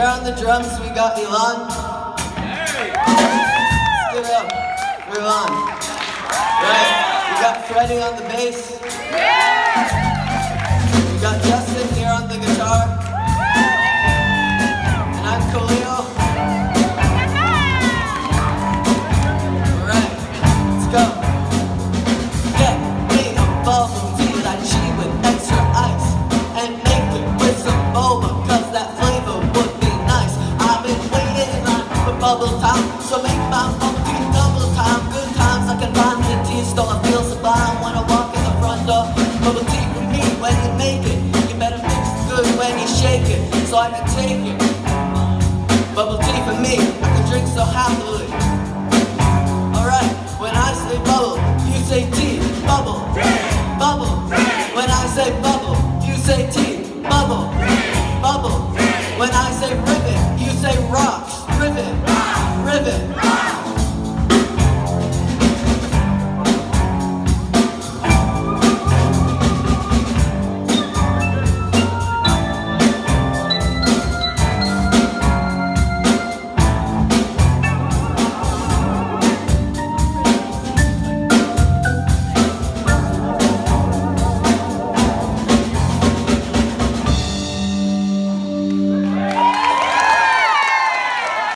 Here on the drums we got Ilan. Let's give it up for Ilan. Right, we got Freddie on the bass. We got Justin here on the guitar. And I'm Kalil. Alright, let's go. Get me a bubble tea like she with extra ice. And make it with some boba, cause that flavor would be nice. I've been waiting in line for bubble time, so make my bubble tea double time. Good times I can find the tea store, I feel sublime when I walk in the front door. Bubble tea for me when you make it, you better mix it good when you shake it, so I can take it. Bubble tea for me, I can drink so happily. Alright, when I say bubble, you say tea, bubble, bubble. When I say bubble, you say tea, bubble, bubble. When I say rivet, you say rocks, rivet, rivet.